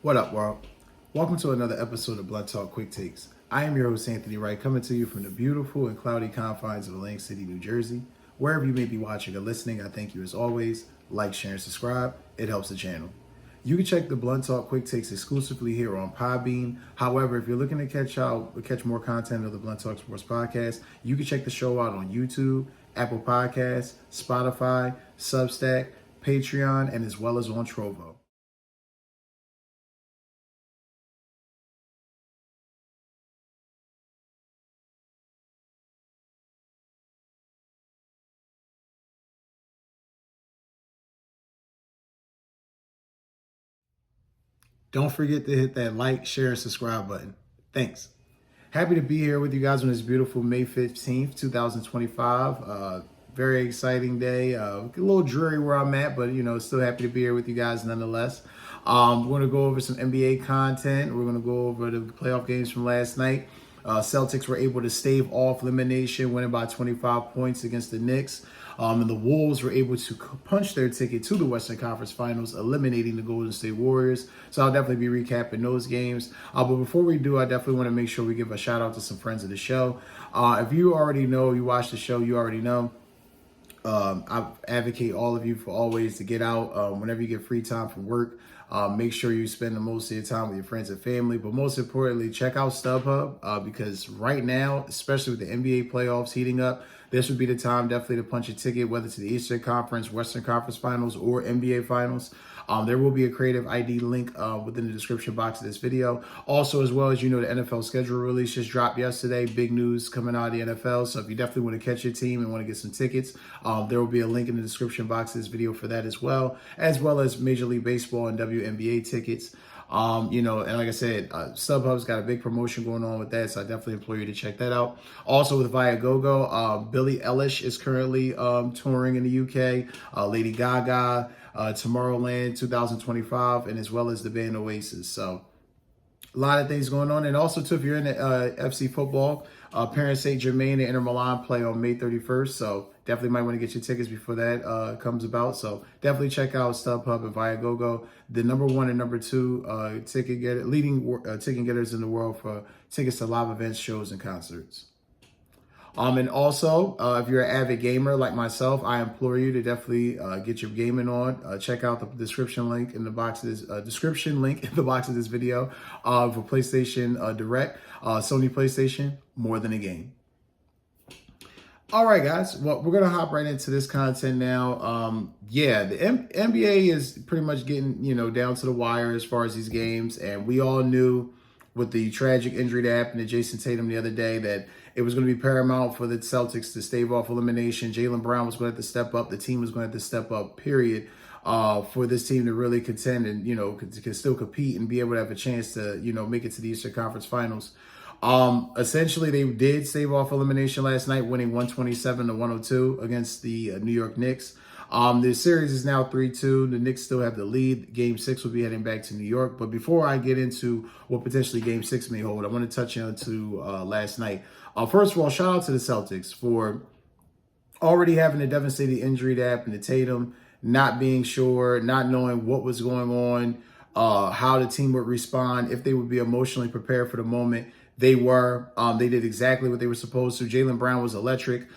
What up, world? Welcome to another episode of Blood Talk Quick Takes. I am your host, Anthony Wright, coming to you from the beautiful and cloudy confines of Atlantic City, New Jersey. Wherever you may be watching or listening, I thank you as always. Like, share, and subscribe. It helps the channel. You can check the Blunt Talk Quick Takes exclusively here on Podbean. However, if you're looking to catch more content of the Blunt Talk Sports Podcast, you can check the show out on YouTube, Apple Podcasts, Spotify, Substack, Patreon, and as well as on Trovo. Don't forget to hit that like, share, and subscribe button. Thanks. Happy to be here with you guys on this beautiful May 15th, 2025. Very exciting day. A little dreary where I'm at, but, still happy to be here with you guys nonetheless. We're going to go over some NBA content. We're going to go over the playoff games from last night. Celtics were able to stave off elimination, winning by 25 points against the Knicks. And the Wolves were able to punch their ticket to the Western Conference Finals, eliminating the Golden State Warriors. So I'll definitely be recapping those games. But before we do, I definitely want to make sure we give a shout out to some friends of the show. If you already know, you watch the show, you already know. I advocate all of you for always to get out whenever you get free time from work. Make sure you spend the most of your time with your friends and family. But most importantly, check out StubHub because right now, especially with the NBA playoffs heating up, this would be the time definitely to punch a ticket, whether to the Eastern Conference, Western Conference Finals, or NBA Finals. There will be a creative ID link within the description box of this video. Also, as well as the NFL schedule release just dropped yesterday. Big news coming out of the NFL. So if you definitely want to catch your team and want to get some tickets, there will be a link in the description box of this video for that as well as Major League Baseball and WNBA tickets. And like I said, StubHub's got a big promotion going on with that, so I definitely implore you to check that out. Also with Viagogo, Billie Eilish is currently touring in the UK, Lady Gaga, Tomorrowland 2025, and as well as the band Oasis. So a lot of things going on. And also, too, if you're in the FC football, Paris Saint-Germain and Inter Milan play on May 31st. So definitely might want to get your tickets before that comes about. So definitely check out StubHub and Viagogo, the number one and number two leading ticket getters in the world for tickets to live events, shows, and concerts. And also, if you're an avid gamer like myself, I implore you to definitely get your gaming on. Check out the description link in the box of this video for PlayStation Direct, Sony PlayStation, more than a game. All right, guys. Well, we're gonna hop right into this content now. The NBA is pretty much getting down to the wire as far as these games, and we all knew with the tragic injury that happened to Jason Tatum the other day that it was going to be paramount for the Celtics to stave off elimination. Jaylen was going to have to step up. The team was going to have to step up, period, for this team to really contend and, can still compete and be able to have a chance to, make it to the Eastern Conference Finals. Essentially, they did stave off elimination last night, winning 127-102 against the New York Knicks. The series is now 3-2. The Knicks still have the lead. Game 6 will be heading back to New York. But before I get into what potentially Game 6 may hold, I want to touch on to last night. First of all, shout out to the Celtics for already having a devastating injury that happened to Tatum, not being sure, not knowing what was going on, how the team would respond, if they would be emotionally prepared for the moment. They were. They did exactly what they were supposed to. Jaylen Brown was electric.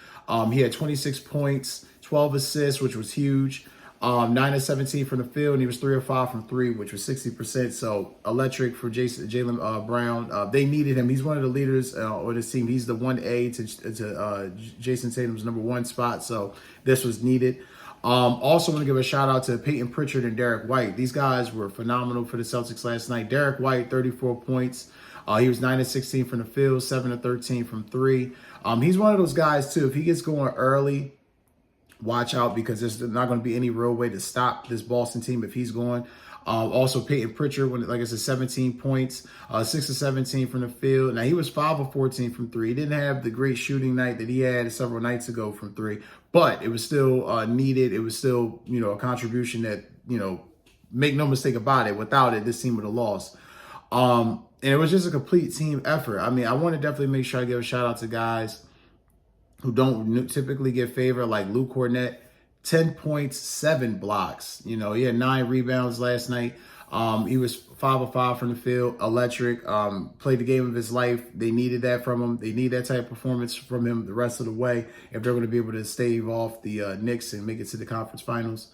He had 26 points, 12 assists, which was huge. 9 of 17 from the field, and he was 3 of 5 from 3, which was 60%. So electric for Jaylen Brown. They needed him. He's one of the leaders on this team. He's the 1A to Jason Tatum's number 1 spot. So this was needed. Also want to give a shout out to Peyton Pritchard and Derek White. These guys were phenomenal for the Celtics last night. Derek White, 34 points. He was 9 of 16 from the field, 7 of 13 from 3. He's one of those guys, too. If he gets going early, watch out because there's not going to be any real way to stop this Boston team if he's going. Also, Peyton Pritchard, like I said, 17 points, 6 of 17 from the field. Now, he was 5 of 14 from 3. He didn't have the great shooting night that he had several nights ago from 3, but it was still needed. It was still, a contribution that, make no mistake about it. Without it, this team would have lost. And it was just a complete team effort. I mean, I want to definitely make sure I give a shout out to guys who don't typically get favor, like Luke Cornett, 10 points, 7 blocks. He had 9 rebounds last night. He was 5 of 5 from the field, electric, played the game of his life. They needed that from him. They need that type of performance from him the rest of the way if they're going to be able to stave off the Knicks and make it to the conference finals.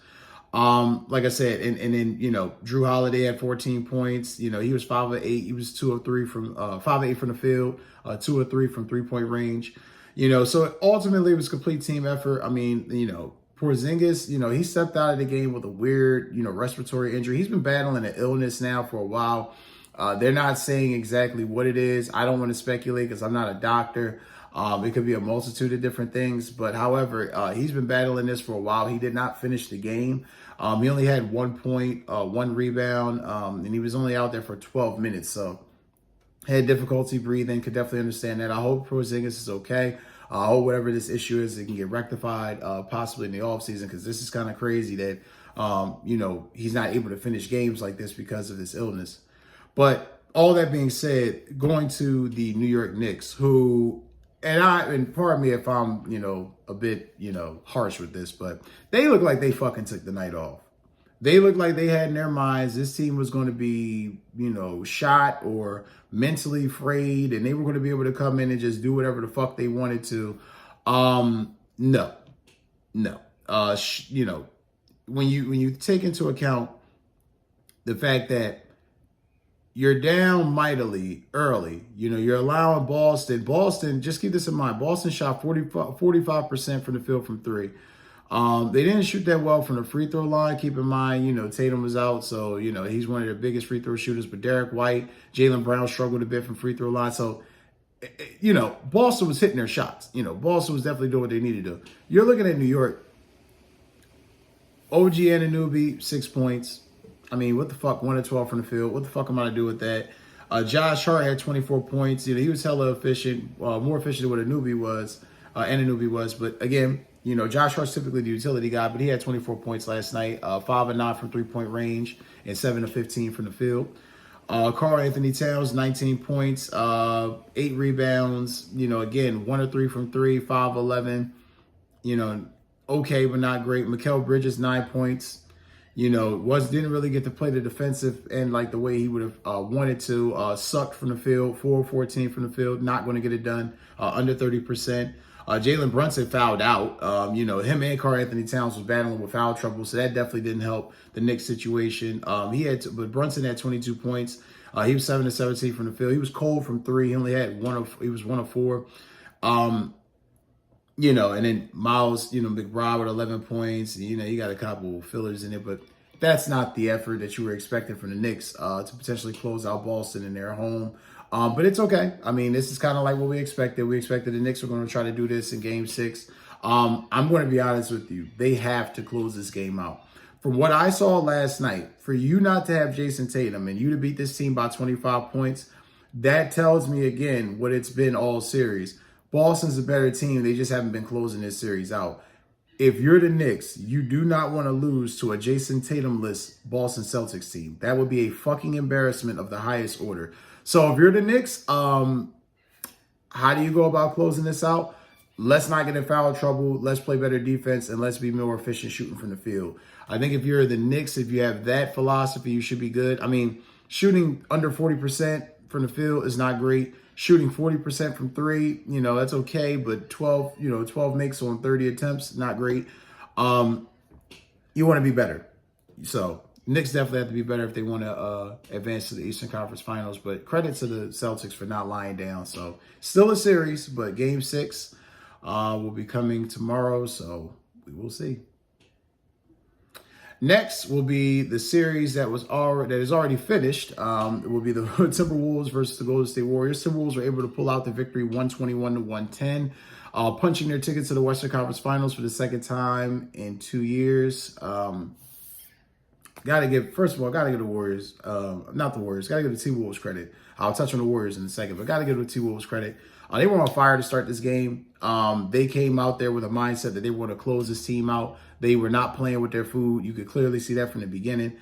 Like I said, and then, Drew Holiday had 14 points. He was 5 of 8. He was 2 of 3 from 5 of 8 from the field, 2 of 3 from 3-point range. So ultimately it was a complete team effort. I mean, Porzingis, he stepped out of the game with a weird, respiratory injury. He's been battling an illness now for a while. They're not saying exactly what it is. I don't want to speculate because I'm not a doctor. It could be a multitude of different things. But however, he's been battling this for a while. He did not finish the game. He only had 1 point, 1 rebound, and he was only out there for 12 minutes. So had difficulty breathing, could definitely understand that. I hope Porzingis is okay. I hope whatever this issue is, it can get rectified possibly in the offseason, because this is kind of crazy that, he's not able to finish games like this because of this illness. But all that being said, going to the New York Knicks, who, and pardon me if I'm, a bit, harsh with this, but they look like they fucking took the night off. They looked like they had in their minds this team was going to be, shot or mentally frayed, and they were going to be able to come in and just do whatever the fuck they wanted to. No. When you take into account the fact that you're down mightily early, you're allowing Boston, just keep this in mind, Boston shot 45% from the field from 3. They didn't shoot that well from the free throw line. Keep in mind, Tatum was out, so, he's one of their biggest free throw shooters. But Derek White, Jaylen Brown struggled a bit from free throw line. So, Boston was hitting their shots. Boston was definitely doing what they needed to do. You're looking at New York. OG Anunoby, 6 points. I mean, what the fuck? 1 of 12 from the field. What the fuck am I going to do with that? Josh Hart had 24 points. He was hella efficient, more efficient than what Anunoby was. But again, Josh Hart's typically the utility guy, but he had 24 points last night, 5 of 9 from 3-point range, and 7 of 15 from the field. Karl Anthony Towns, 19 points, 8 rebounds. Again, 1 of 3 from 3, 5 of 11. Okay, but not great. Mikal Bridges, 9 points. Didn't really get to play the defensive end like the way he would have wanted to. Sucked from the field, 4 of 14 from the field. Not going to get it done. Under 30%. Jalen Brunson fouled out. Him and Karl Anthony Towns was battling with foul trouble, so that definitely didn't help the Knicks situation. But Brunson had 22 points. He was 7 of 17 from the field. He was cold from 3. He only had he was 1 of 4. And then Miles, McBride with 11 points. You got a couple fillers in it, but that's not the effort that you were expecting from the Knicks to potentially close out Boston in their home. But it's okay. I mean, this is kind of like what we expected. We expected the Knicks were going to try to do this in Game 6. I'm going to be honest with you. They have to close this game out. From what I saw last night, for you not to have Jason Tatum and you to beat this team by 25 points, that tells me again what it's been all series. Boston's a better team. They just haven't been closing this series out. If you're the Knicks, you do not want to lose to a Jason Tatum-less Boston Celtics team. That would be a fucking embarrassment of the highest order. So if you're the Knicks, how do you go about closing this out? Let's not get in foul trouble. Let's play better defense, and let's be more efficient shooting from the field. I think if you're the Knicks, if you have that philosophy, you should be good. I mean, shooting under 40% from the field is not great. Shooting 40% from 3, that's okay, but 12 makes on 30 attempts, not great. You want to be better. So Knicks definitely have to be better if they want to advance to the Eastern Conference Finals. But credit to the Celtics for not lying down. So still a series, but Game 6 will be coming tomorrow. So we will see. Next will be the series that is already finished. It will be the Timberwolves versus the Golden State Warriors. Timberwolves were able to pull out the victory 121-110, punching their ticket to the Western Conference Finals for the second time in 2 years. First of all, gotta give the Warriors, not the Warriors, gotta give the T-Wolves credit. I'll touch on the Warriors in a second, but gotta give the T-Wolves credit. They were on fire to start this game. They came out there with a mindset that they want to close this team out. They were not playing with their food. You could clearly see that from the beginning.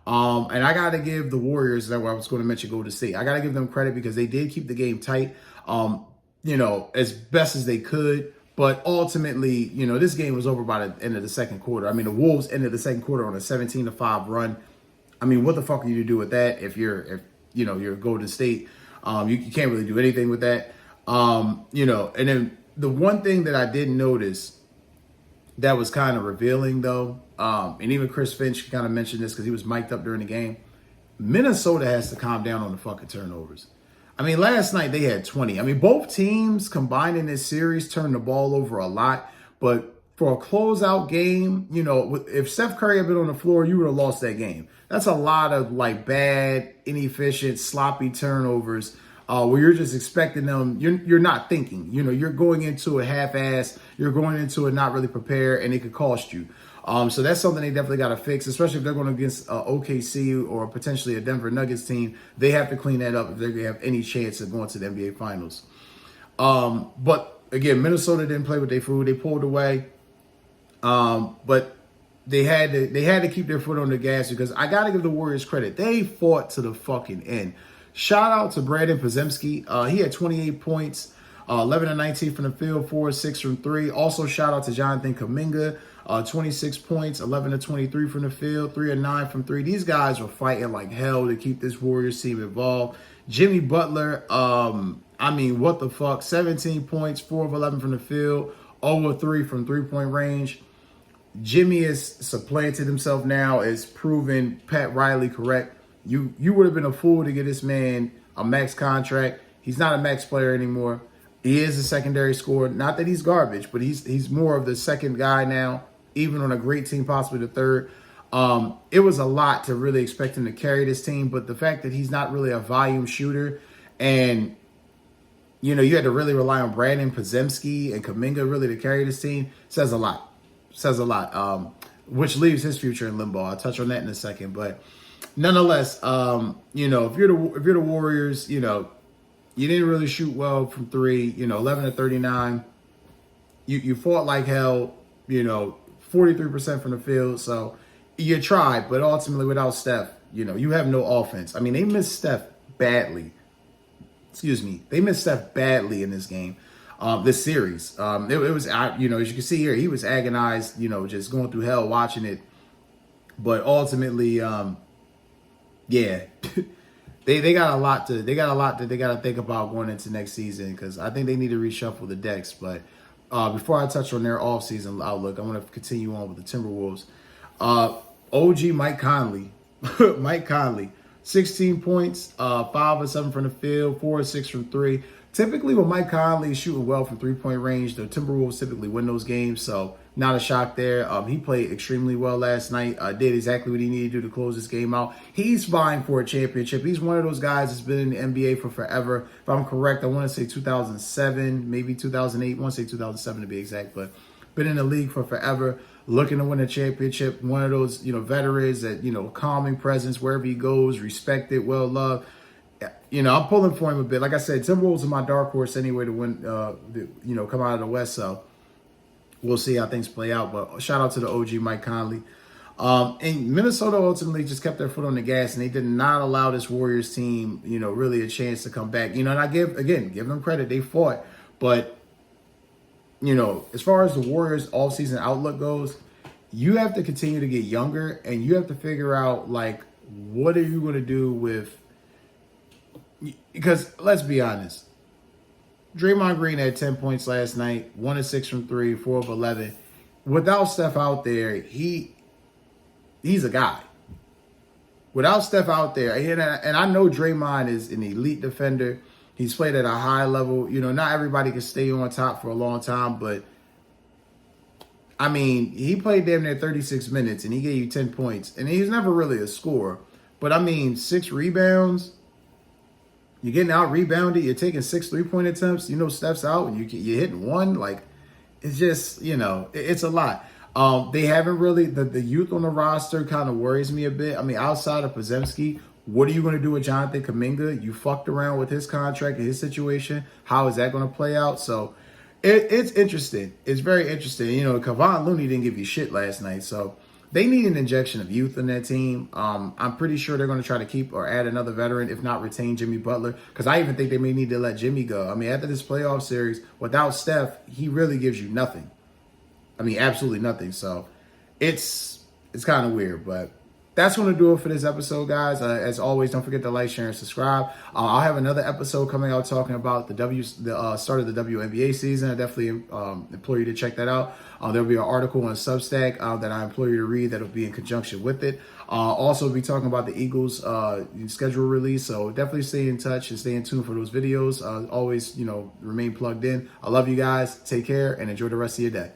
And I got to give the Warriors, that I was going to mention Golden State, I got to give them credit because they did keep the game tight, as best as they could. But ultimately, this game was over by the end of the second quarter. I mean, the Wolves ended the second quarter on a 17-5 run. I mean, what the fuck are you to do with that if you're Golden State? You can't really do anything with that. And then the one thing that I did notice that was kind of revealing though, and even Chris Finch kind of mentioned this because he was mic'd up during the game. Minnesota has to calm down on the fucking turnovers. I mean, last night they had 20. I mean, both teams combined in this series turned the ball over a lot, but for a closeout game, if Steph Curry had been on the floor, you would have lost that game. That's a lot of like bad, inefficient, sloppy turnovers where you're just expecting them. You're not thinking. You're going into a half-ass. You're going into it not really prepared, and it could cost you. So that's something they definitely got to fix, especially if they're going against OKC or potentially a Denver Nuggets team. They have to clean that up if they're going to have any chance of going to the NBA Finals. But again, Minnesota didn't play with their food. They pulled away. But they had to keep their foot on the gas because I got to give the Warriors credit. They fought to the fucking end. Shout out to Brandon Podziemski. He had 28 points, 11 of 19 from the field, 4 of 6 from 3. Also, shout out to Jonathan Kuminga, 26 points, 11 of 23 from the field, 3 of 9 from 3. These guys were fighting like hell to keep this Warriors team involved. Jimmy Butler, what the fuck? 17 points, 4 of 11 from the field, 0 of 3 from three-point range. Jimmy has supplanted himself now, is proven Pat Riley correct. You would have been a fool to get this man a max contract. He's not a max player anymore. He is a secondary scorer. Not that he's garbage, but he's more of the second guy now, even on a great team, possibly the third. It was a lot to really expect him to carry this team, but the fact that he's not really a volume shooter and you had to really rely on Brandon Podziemski and Kuminga really to carry this team says a lot. Which leaves his future in limbo. I'll touch on that in a second, but nonetheless, if you're the Warriors, you didn't really shoot well from 3. 11 to 39. You fought like hell. 43% from the field. So you tried, but ultimately without Steph, you have no offense. I mean, they missed Steph badly. They missed Steph badly in this game. This series. It was, as you can see here, he was agonized, just going through hell watching it. But ultimately, they got a lot that they got to think about going into next season because I think they need to reshuffle the decks. But before I touch on their offseason outlook, I want to continue on with the Timberwolves. OG Mike Conley, 16 points, 5 of 7 from the field, 4 of 6 from 3. Typically, when Mike Conley is shooting well from three-point range, the Timberwolves typically win those games, so not a shock there. He played extremely well last night, did exactly what he needed to do to close this game out. He's vying for a championship. He's one of those guys that's been in the NBA for forever. If I'm correct, I want to say 2007, maybe 2008. I want to say 2007 to be exact, but been in the league for forever, looking to win a championship. One of those, veterans that, calming presence wherever he goes, respected, well-loved. I'm pulling for him a bit. Like I said, Timberwolves are my dark horse anyway to win, come out of the West. So we'll see how things play out. But shout out to the OG Mike Conley. And Minnesota ultimately just kept their foot on the gas, and they did not allow this Warriors team, really a chance to come back. And I give them credit. They fought. But, as far as the Warriors offseason outlook goes, you have to continue to get younger, and you have to figure out, what are you going to do with... Because let's be honest, Draymond Green had 10 points last night, 1 of 6 from 3, 4 of 11. Without Steph out there, he's a guy. Without Steph out there, and I know Draymond is an elite defender. He's played at a high level. Not everybody can stay on top for a long time, but I mean, he played damn near 36 minutes and he gave you 10 points. And he's never really a scorer. But I mean, 6 rebounds. You're getting out rebounded. You're taking 6 3-point attempts. Steph's out and you're hitting 1. It's just, it's a lot. They haven't really, the youth on the roster kind of worries me a bit. I mean, outside of Podziemski, what are you going to do with Jonathan Kuminga? You fucked around with his contract and his situation. How is that going to play out? So it's interesting. It's very interesting. Kevon Looney didn't give you shit last night. So they need an injection of youth in that team. I'm pretty sure they're going to try to keep or add another veteran, if not retain Jimmy Butler, because I even think they may need to let Jimmy go. I mean, after this playoff series, without Steph, he really gives you nothing. I mean, absolutely nothing. So it's kind of weird, but that's going to do it for this episode, guys. As always, don't forget to like, share, and subscribe. I'll have another episode coming out talking about the start of the WNBA season. I definitely implore you to check that out. There'll be an article on Substack that I implore you to read that'll be in conjunction with it. Also, we'll be talking about the Eagles schedule release. So definitely stay in touch and stay in tune for those videos. Always, remain plugged in. I love you guys. Take care and enjoy the rest of your day.